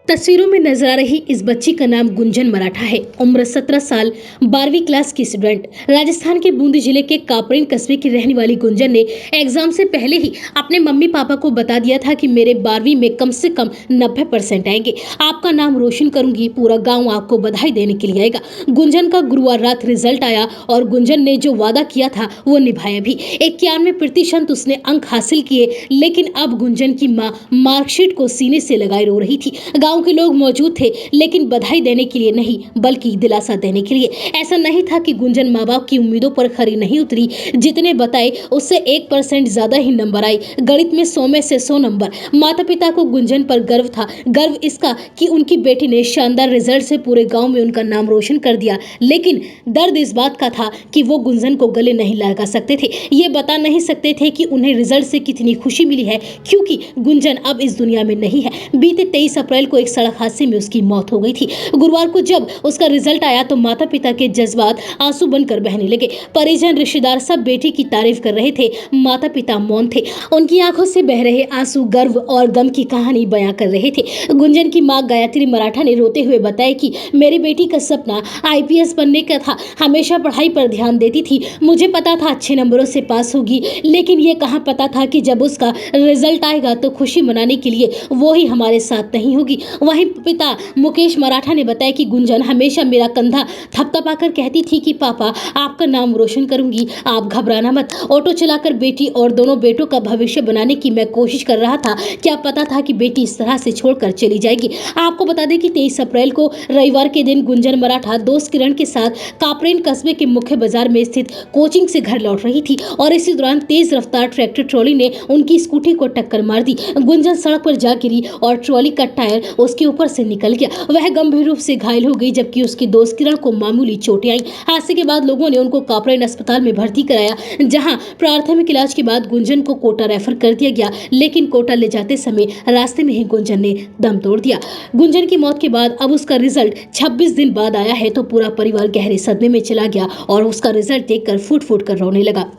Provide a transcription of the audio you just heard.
तस्वीरों में नजर आ रही इस बच्ची का नाम गुंजन मराठा है। उम्र 17 साल, 12वीं क्लास की स्टूडेंट। राजस्थान के बूंदी जिले के कापरेन कस्बे की रहने वाली गुंजन ने एग्जाम से पहले ही अपने मम्मी पापा को बता दिया था कि मेरे 12वीं में कम से कम 90% आएंगे, आपका नाम रोशन करूंगी, पूरा गाँव आपको बधाई देने के लिए आएगा। गुंजन का गुरुवार रात रिजल्ट आया और गुंजन ने जो वादा किया था वो निभाया भी। 91% उसने अंक हासिल किए, लेकिन अब गुंजन की माँ मार्कशीट को सीने से लगाए रो रही थी। गांव के लोग मौजूद थे, लेकिन बधाई देने के लिए नहीं, बल्कि दिलासा देने के लिए। ऐसा नहीं था कि गुंजन माँ बाप की उम्मीदों पर खरी नहीं उतरी। जितने बताए उससे 1% ज्यादा ही नंबर आए। गणित में 100 में से 100 नंबर। माता पिता को गुंजन पर गर्व था। गर्व इसका कि उनकी बेटी ने शानदार रिजल्ट से पूरे गाँव में उनका नाम रोशन कर दिया। लेकिन दर्द इस बात का था कि वो गुंजन को गले नहीं लगा सकते थे। ये बता नहीं सकते थे कि उन्हें रिजल्ट से कितनी खुशी मिली है, क्योंकि गुंजन अब इस दुनिया में नहीं है। बीते 23 अप्रैल को एक सड़क हादसे में उसकी मौत हो गई थी। गुरुवार को जब उसका रिजल्ट आया तो माता पिता के जज्बात आंसू बनकर बहने लगे। परिजन, रिश्तेदार सब बेटी की तारीफ कर रहे थे। माता पिता मौन थे। उनकी आंखों से बह रहे आंसू गर्व और गम की कहानी बयां कर रहे थे। गुंजन की मां गायत्री मराठा ने रोते हुए बताया कि मेरी बेटी का सपना IPS बनने का था। हमेशा पढ़ाई पर ध्यान देती थी। मुझे पता था अच्छे नंबरों से पास होगी, लेकिन ये कहाँ पता था कि जब उसका रिजल्ट आएगा तो खुशी मनाने के लिए वो ही हमारे साथ नहीं होगी। वहीं पिता मुकेश मराठा ने बताया कि गुंजन हमेशा मेरा कंधा थपथपाकर कहती थी कि पापा, आपका नाम रोशन करूंगी, आप घबराना मत। ऑटो चलाकर बेटी और दोनों बेटों का भविष्य बनाने की मैं कोशिश कर रहा था। क्या पता था कि बेटी इस तरह से छोड़कर चली जाएगी। आपको बता दें कि 23 अप्रैल को रविवार के दिन गुंजन मराठा दोस्त किरण के साथ कापरेन कस्बे के मुख्य बाजार में स्थित कोचिंग से घर लौट रही थी और इसी दौरान तेज रफ्तार ट्रैक्टर ट्रॉली ने उनकी स्कूटी को टक्कर मार दी। गुंजन सड़क पर जा गिरी और ट्रॉली का टायर उसके ऊपर से निकल गया। वह गंभीर रूप से घायल हो गई, जबकि उसकी दोस्त किरण को मामूली चोटें आई। हादसे के बाद लोगों ने उनको कापरेन अस्पताल में भर्ती कराया, जहां प्राथमिक इलाज के बाद गुंजन को कोटा रेफर कर दिया गया। लेकिन कोटा ले जाते समय रास्ते में ही गुंजन ने दम तोड़ दिया। गुंजन की मौत के बाद अब उसका रिजल्ट 26 दिन बाद आया है तो पूरा परिवार गहरे सदमे में चला गया और उसका रिजल्ट देखकर फूट फूट कर रोने लगा।